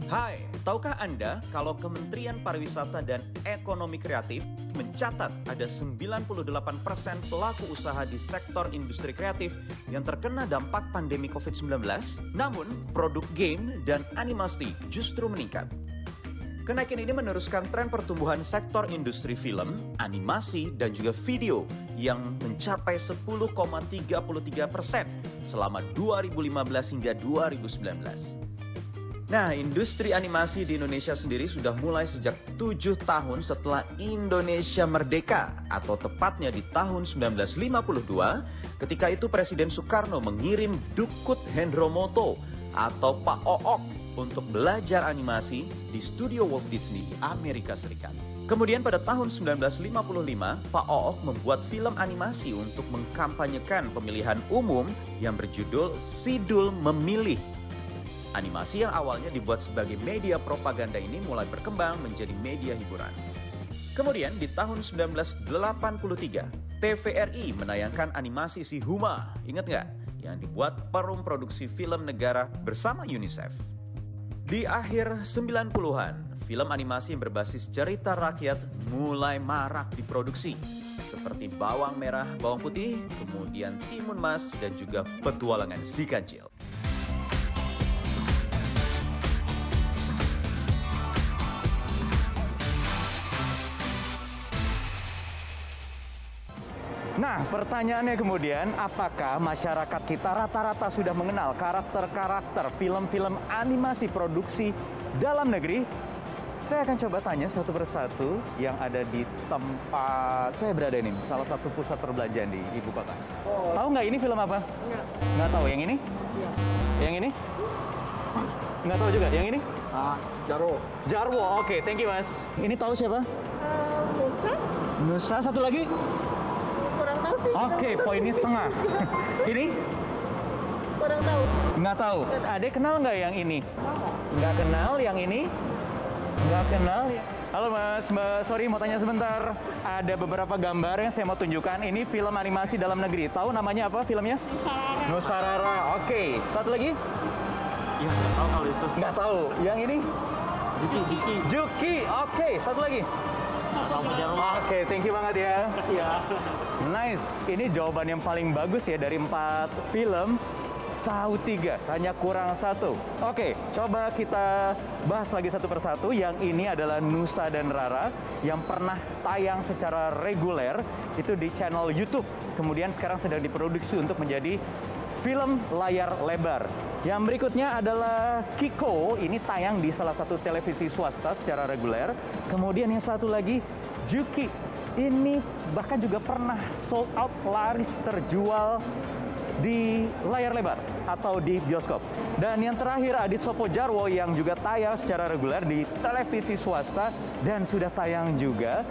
Hai, tahukah Anda kalau Kementerian Pariwisata dan Ekonomi Kreatif mencatat ada 98% pelaku usaha di sektor industri kreatif yang terkena dampak pandemi COVID-19? Namun, produk game dan animasi justru meningkat. Kenaikan ini meneruskan tren pertumbuhan sektor industri film, animasi, dan juga video yang mencapai 10,33% selama 2015 hingga 2019. Nah, industri animasi di Indonesia sendiri sudah mulai sejak 7 tahun setelah Indonesia merdeka, atau tepatnya di tahun 1952, ketika itu Presiden Soekarno mengirim Dukut Hendromoto atau Pak Ook untuk belajar animasi di studio Walt Disney di Amerika Serikat. Kemudian pada tahun 1955, Pak Ook membuat film animasi untuk mengkampanyekan pemilihan umum yang berjudul Sidul Memilih. Animasi yang awalnya dibuat sebagai media propaganda ini mulai berkembang menjadi media hiburan. Kemudian di tahun 1983, TVRI menayangkan animasi Si Huma, ingat nggak? Yang dibuat Perum Produksi Film Negara bersama UNICEF. Di akhir 90-an, film animasi yang berbasis cerita rakyat mulai marak diproduksi. Seperti Bawang Merah, Bawang Putih, kemudian Timun Mas, dan juga Petualangan Si Kancil. Nah, pertanyaannya kemudian, apakah masyarakat kita rata-rata sudah mengenal karakter-karakter film-film animasi produksi dalam negeri? Saya akan coba tanya satu persatu yang ada di tempat saya berada ini, salah satu pusat perbelanjaan di ibu kota. Oh. Tahu nggak ini film apa? Nggak. Nggak tahu. Yang ini? Iya. Yang ini? Nggak tahu juga. Yang ini? Jarwo. Jarwo, oke. Thank you, Mas. Ini tahu siapa? Nusa. Nusa, satu lagi? Kurang tahu sih. Oke, poinnya setengah. Ini? Kurang tahu. Nggak tahu. Adek kenal nggak yang ini? Nggak kenal yang ini? Nggak kenal. Halo Mas, Mbak, sorry mau tanya sebentar. Ada beberapa gambar yang saya mau tunjukkan. Ini film animasi dalam negeri. Tahu namanya apa filmnya? Nusarara. Nusarara. Oke, satu lagi? Iya, nggak tahu kalau itu. Nggak tahu. Yang ini? Juki. Juki. Oke, satu lagi? Oke, thank you banget ya. Iya. Nice. Ini jawaban yang paling bagus ya dari 4 film. Tahu 3, hanya kurang 1. Oke, coba kita bahas lagi satu persatu. Yang ini adalah Nusa dan Rara yang pernah tayang secara reguler itu di channel YouTube. Kemudian sekarang sedang diproduksi untuk menjadi film layar lebar. Yang berikutnya adalah Kiko, ini tayang di salah satu televisi swasta secara reguler. Kemudian yang satu lagi, Juki. Ini bahkan juga pernah sold out, laris terjual di layar lebar atau di bioskop. Dan yang terakhir Adit Sopo Jarwo yang juga tayang secara reguler di televisi swasta dan sudah tayang juga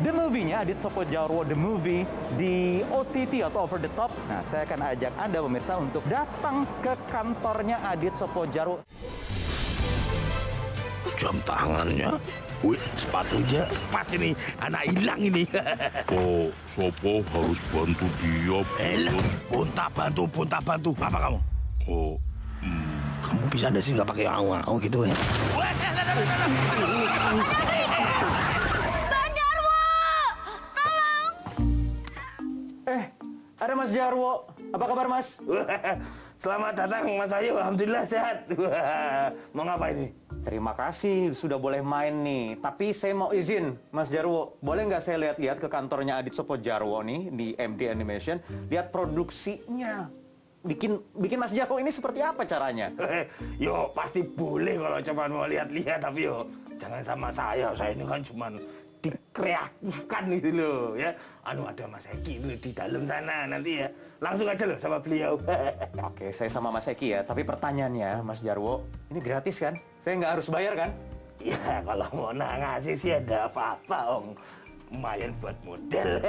The Movie-nya, Adit Sopo Jarwo The Movie di OTT atau Over the Top. Nah, saya akan ajak Anda pemirsa untuk datang ke kantornya Adit Sopo Jarwo. Jam tangannya, wih, sepatunya pas ini, anak hilang ini. Oh, Sopo harus bantu dia. Bonta bantu. Apa kamu? Oh, Kamu bisa nggak sih nggak pakai au gitu ya? Ada Mas Jarwo. Apa kabar, Mas? Selamat datang, Mas Ayu. Alhamdulillah sehat. Mau ngapain ini? Terima kasih sudah boleh main nih. Tapi saya mau izin, Mas Jarwo. Boleh nggak saya lihat-lihat ke kantornya Adit Sopo Jarwo nih di MD Animation? Lihat produksinya. Bikin Mas Jarwo ini seperti apa caranya? Yo, pasti boleh kalau cuma mau lihat-lihat. Tapi yo, jangan sama saya. Saya ini kan cuma dikreatifkan gitu loh ya. Ada Mas Eki di dalam sana nanti ya. Langsung aja loh sama beliau. Oke, saya sama Mas Eki ya. Tapi pertanyaannya, Mas Jarwo, ini gratis kan? Saya nggak harus bayar kan? Ya kalau mau ngasih sih ada apa-apa, Om. Lumayan buat model.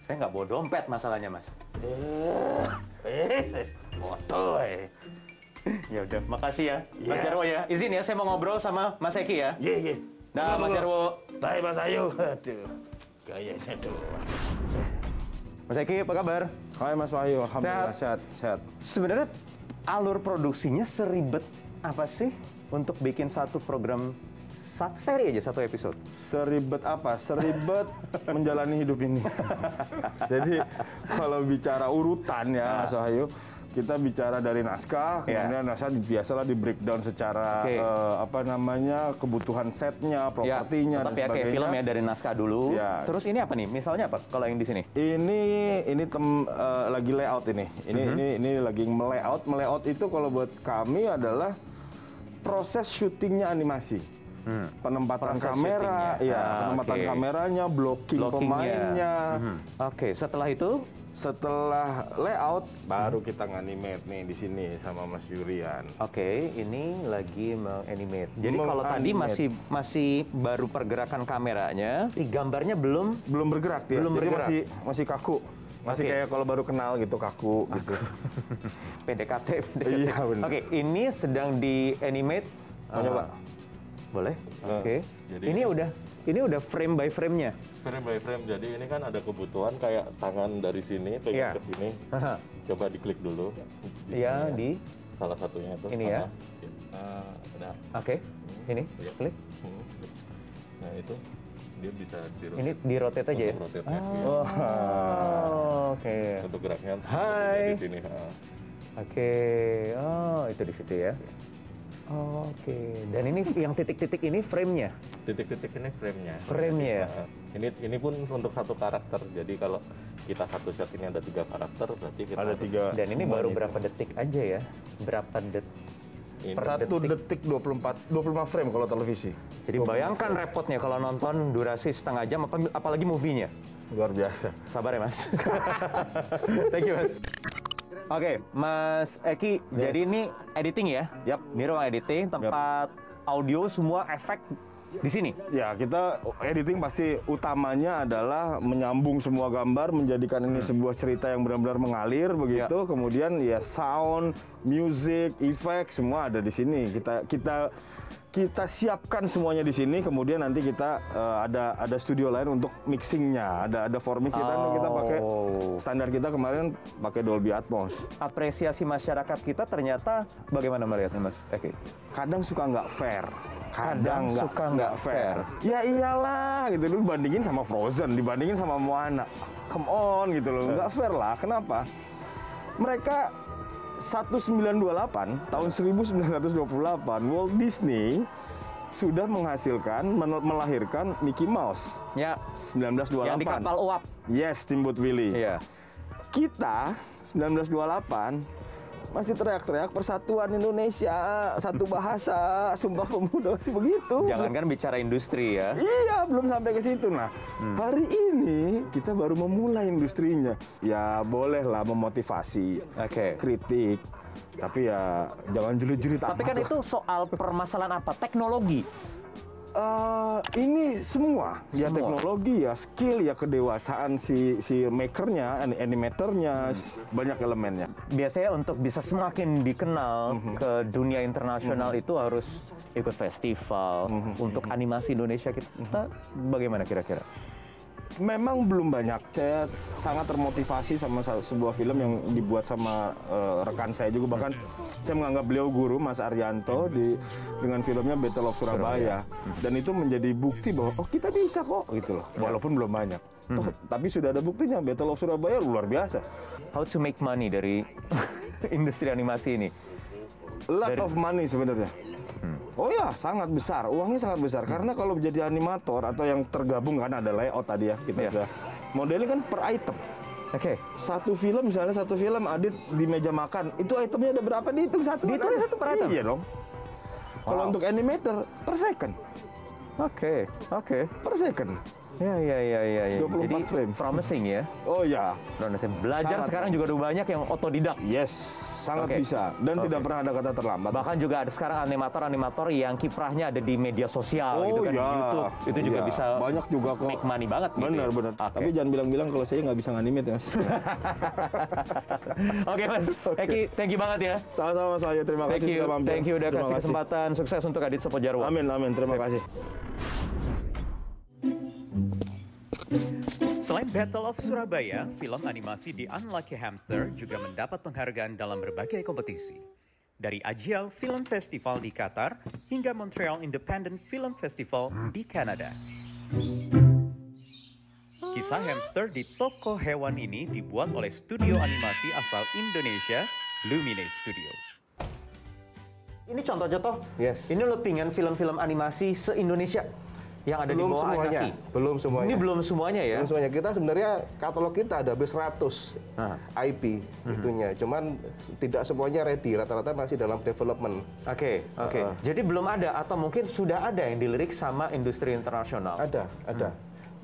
Saya nggak bawa dompet masalahnya, Mas. Foto. Ya udah, makasih ya, Mas Ya. Jarwo ya. Izin ya, saya mau ngobrol sama Mas Eki ya. Iya. Nah, Mas Jarwo. Baik, Mas Ayu. Aduh, gayanya doang. Mas Eki, apa kabar? Hai Mas Wahyu, alhamdulillah sehat. Sebenarnya alur produksinya seribet apa sih untuk bikin satu program, satu seri aja, satu episode? Seribet apa? Seribet menjalani hidup ini. Jadi kalau bicara urutan ya, Mas Wahyu, kita bicara dari naskah, kemudian naskah biasalah di breakdown secara kebutuhan setnya, propertinya, tapi dan sebagainya. kayak film ya, dari naskah dulu. Ya. Terus ini apa nih? Misalnya apa? Kalau yang di sini? Ini lagi layout ini. Ini lagi melayout. Melayout itu kalau buat kami adalah proses syutingnya animasi. Penempatan Proses kamera, syutingnya. penempatan kameranya, blocking pemainnya. Oke, setelah itu? Setelah layout, baru kita nganimate nih di sini sama Mas Yurian. Oke, ini lagi menganimate. Jadi kalau tadi masih baru pergerakan kameranya, gambarnya belum bergerak ya. Belum Jadi bergerak. masih kaku. Masih kayak kalau baru kenal gitu, kaku gitu. PDKT. Iya, benar. Oke, ini sedang di animate. Mau nyoba? Boleh. Oke. Jadi- Ini udah frame by frame-nya. Frame by frame, jadi ini kan ada kebutuhan kayak tangan dari sini Iya. pegang ke sini. Coba diklik dulu. Iya, sini di salah satunya itu. ini ya. Nah, Oke. Ini Iya. klik. nah itu dia bisa Ini di rotate aja ya. Untuk rotate-nya, iya. Oke. Untuk geraknya Hai. di sini. Oke. Oh, itu di situ ya. Oke. Dan ini yang titik-titik ini frame-nya. Titik-titik ini frame-nya. Frame-nya ya? Nah, ini pun untuk satu karakter. Jadi kalau kita satu shot ini ada 3 karakter, berarti kita Ada harus- 3. Dan ini baru berapa detik aja ya? Berapa detik? ini. per 1 detik 25 frame kalau televisi. Jadi bayangkan repotnya kalau nonton durasi setengah jam, apalagi movie-nya. Luar biasa. Sabar ya, Mas. Thank you, Mas. Oke, Mas Eki, jadi ini editing ya? Yap. Ini ruang editing, tempat audio, semua efek di sini. Ya, kita editing pasti utamanya adalah menyambung semua gambar, menjadikan ini sebuah cerita yang benar-benar mengalir begitu. Kemudian ya sound, music, efek semua ada di sini. Kita siapkan semuanya di sini. Kemudian nanti kita ada studio lain untuk mixingnya. Ada forming kita pakai standar kita kemarin pakai Dolby Atmos. Apresiasi masyarakat kita ternyata bagaimana melihatnya, Mas Eki? Kadang suka nggak fair. Kadang suka nggak fair. Ya iyalah gitu, lu bandingin sama Frozen, dibandingin sama Moana. Come on gitu loh, nggak fair lah. Kenapa? Mereka 1928, tahun 1928, Walt Disney sudah melahirkan Mickey Mouse. Ya, 1928. yang di kapal uap. Yes, Steamboat Willie. Iya. Kita 1928 masih teriak-teriak persatuan Indonesia, satu bahasa, Sumpah Pemuda, masih begitu. Jangankan bicara industri ya. Iya, belum sampai ke situ. Nah, hari ini kita baru memulai industrinya. Ya, bolehlah memotivasi, kritik, tapi ya jangan julid-julid amat. Tapi kan itu soal permasalahan apa? Teknologi. Ini semua, ya Semua. teknologi, ya skill, ya kedewasaan si makernya, animatornya, banyak elemennya. Biasanya untuk bisa semakin dikenal ke dunia internasional itu harus ikut festival. Untuk animasi Indonesia kita bagaimana kira-kira? Memang belum banyak. Saya sangat termotivasi sama sebuah film yang dibuat sama rekan saya juga. Bahkan saya menganggap beliau guru, Mas Arianto, dengan filmnya Battle of Surabaya. Dan itu menjadi bukti bahwa kita bisa kok gitu loh. Walaupun belum banyak. Tapi sudah ada buktinya. Battle of Surabaya luar biasa. How to make money dari industri animasi ini? Lot of money sebenarnya. Oh ya, sangat besar. Uangnya sangat besar. Karena kalau menjadi animator atau yang tergabung, kan ada layout tadi ya. Kita sudah modelnya kan per item. Satu film, misalnya satu film Adit di meja makan, itu itemnya ada berapa, dihitung satu. Dihitung satu per item? Iya dong. Kalau untuk animator per second. Per second. Ya. 24 Jadi frame. promising ya. Oh ya. Promising. Belajar Sangat sekarang juga udah banyak yang otodidak. Yes, sangat bisa. Dan tidak pernah ada kata terlambat. Bahkan juga ada sekarang animator-animator yang kiprahnya ada di media sosial gitu kan, di YouTube. Itu juga bisa banyak juga kok. make money banget gitu. Benar. Tapi jangan bilang-bilang kalau saya nggak bisa nganimate, Mas. Oke, Mas. Eki, thank you banget ya. Sama-sama saya. Terima kasih sudah mampir. Thank you udah Terima kasih kasih. kesempatan. Sukses untuk Adit Sopojarwo. Amin. Terima kasih. Selain Battle of Surabaya, film animasi The Unlucky Hamster juga mendapat penghargaan dalam berbagai kompetisi. Dari Ajiel Film Festival di Qatar hingga Montreal Independent Film Festival di Kanada. Kisah hamster di toko hewan ini dibuat oleh studio animasi asal Indonesia, Lumine Studio. Ini contoh-contoh. Yes. Ini lepingan film-film animasi se-Indonesia yang ada Belum di bawah semuanya. kaki. Belum semuanya. Ini belum semuanya ya? Belum semuanya. Kita sebenarnya katalog kita ada hampir 100 IP itunya. Cuman tidak semuanya ready. Rata-rata masih dalam development. Oke. Jadi belum ada atau mungkin sudah ada yang dilirik sama industri internasional? Ada.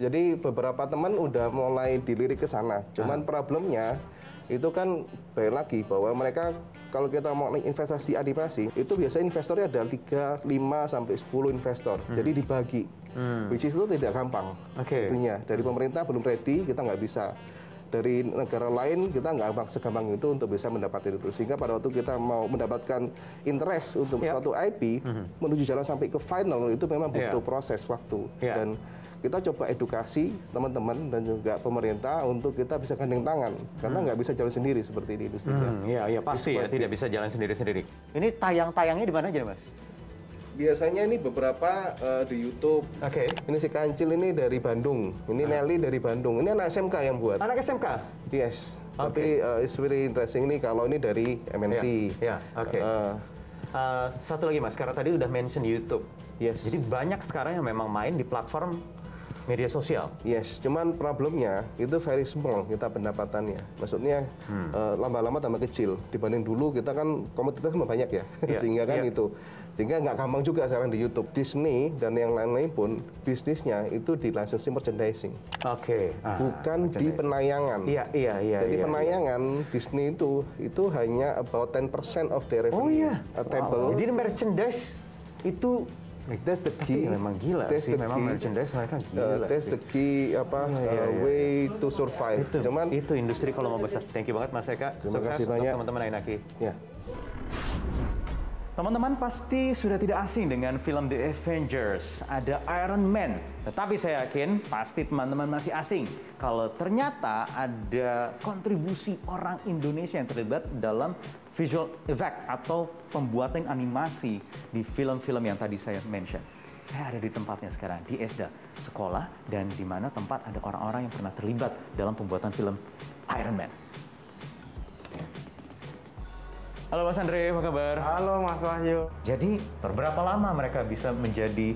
Jadi beberapa teman udah mulai dilirik ke sana. Cuman problemnya itu kan balik lagi bahwa mereka kalau kita mau investasi animasi itu biasanya investornya ada 3, 5 sampai 10 investor. Jadi dibagi. Which is itu tidak gampang. Itunya dari pemerintah belum ready, kita nggak bisa. Dari negara lain kita nggak segampang itu untuk bisa mendapatkan itu. Sehingga pada waktu kita mau mendapatkan interest untuk suatu IP menuju jalan sampai ke final itu memang butuh proses waktu. Dan kita coba edukasi teman-teman dan juga pemerintah untuk kita bisa gandeng tangan karena nggak bisa jalan sendiri seperti di industri. Iya pasti ya tidak bisa jalan sendiri-sendiri. Ini tayang-tayangnya di mana aja, Mas? Biasanya ini beberapa di YouTube. Ini si Kancil ini dari Bandung. Ini Nelly dari Bandung. Ini anak SMK yang buat. Anak SMK? Yes. Tapi it's very interesting ini kalau ini dari MNC. Satu lagi Mas, karena tadi udah mention YouTube. Yes. Jadi banyak sekarang yang memang main di platform media sosial. Yes, cuman problemnya itu very small kita pendapatannya. Maksudnya lama-lama tambah kecil. Dibanding dulu kita kan komoditas banyak ya, sehingga kan itu. Sehingga nggak gampang juga sekarang di YouTube. Disney dan yang lain-lain pun bisnisnya itu di licensing merchandising. Bukan di penayangan. Jadi penayangan Disney itu hanya about 10% of their revenue. Jadi merchandise itu that's the key. Memang gila sih, memang merchandise mereka gila. That's the key way to survive. Itu industri kalau mau besar. Thank you banget Mas Eka. Terima kasih untuk banyak teman-teman Ainaki. Teman-teman pasti sudah tidak asing dengan film The Avengers, ada Iron Man. Tetapi saya yakin pasti teman-teman masih asing kalau ternyata ada kontribusi orang Indonesia yang terlibat dalam visual effect atau pembuatan animasi di film-film yang tadi saya mention. Saya ada di tempatnya sekarang, di ESDA, sekolah, dan di mana tempat ada orang-orang yang pernah terlibat dalam pembuatan film Iron Man. Halo Mas Andre, apa kabar? Halo Mas Wahyu. Jadi, berapa lama mereka bisa menjadi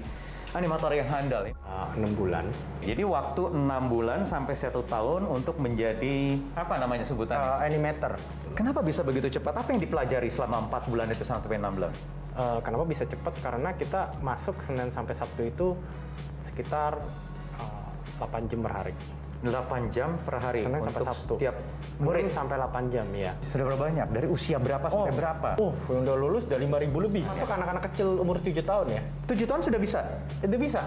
animator yang handal? 6 bulan. Jadi waktu 6 bulan sampai 1 tahun untuk menjadi, apa namanya sebutannya? Animator. Kenapa bisa begitu cepat? Apa yang dipelajari selama 4 bulan itu sampai 6 bulan? Kenapa bisa cepat? Karena kita masuk Senin sampai Sabtu itu sekitar 8 jam per hari. 8 jam per hari Senin untuk sampai Sabtu. Setiap murid sampai 8 jam ya. Sudah berapa banyak? Dari usia berapa sampai berapa? Yang udah lulus udah 5.000 lebih. Masuk anak-anak kecil umur 7 tahun ya. 7 tahun sudah bisa? Itu bisa.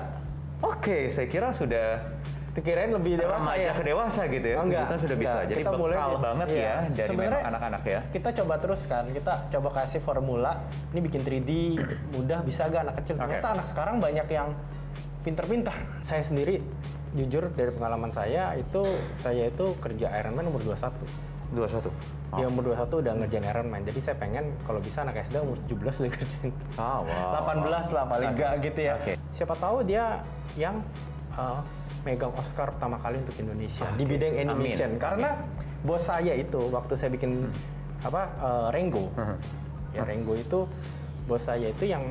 Oke, saya kira sudah Dikirain lebih dewasa remaja ya. ke dewasa gitu ya. 7 tahun sudah bisa. Jadi kita bekal banget ya dari memang anak-anak ya. Kita coba terus kan, kita coba kasih formula. Ini bikin 3D mudah, bisa gak anak kecil? Ternyata anak sekarang banyak yang pinter-pinter. Saya sendiri jujur dari pengalaman saya itu kerja Iron Man umur 21. 21? Ya umur 21 udah ngerjain Iron Man. Jadi saya pengen kalau bisa anak SD umur 17 udah kerjain. 18 lah paling nggak gitu ya. Siapa tahu dia yang megang Oscar pertama kali untuk Indonesia di bidang animation. Karena bos saya itu waktu saya bikin Rengo. Ya Rengo itu bos saya itu yang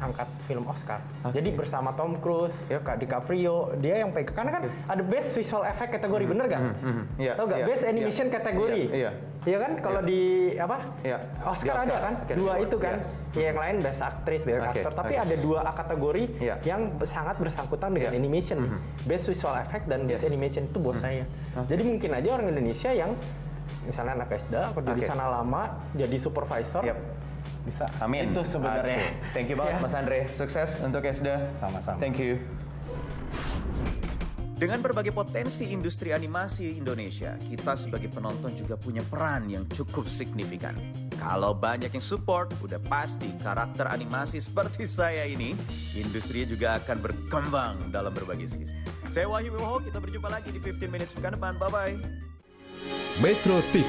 angkat film Oscar. Jadi bersama Tom Cruise, ya Kak DiCaprio, dia yang pegang. Karena kan ada Best Visual Effect kategori, bener gak? Tahu gak? Best Animation kategori. Iya kan? Kalau di Oscar ada kan? Dua itu kan? Yang lain Best Actress, Best Actor. Tapi ada 2 kategori yang sangat bersangkutan dengan animation. Best Visual Effect dan Best Animation itu bos saya. Jadi mungkin aja orang Indonesia yang misalnya anak SD, kerja di sana lama, jadi supervisor. Bisa. Amin. Itu sebenarnya. Thank you banget Mas Andre. Sukses untuk ESDA. Sama-sama. Thank you. Dengan berbagai potensi industri animasi Indonesia, kita sebagai penonton juga punya peran yang cukup signifikan. Kalau banyak yang support, udah pasti karakter animasi seperti saya ini, industrinya juga akan berkembang dalam berbagai sisi. Saya Wahyu Wibowo, kita berjumpa lagi di 15 Minutes pekan depan. Bye-bye. Metro TV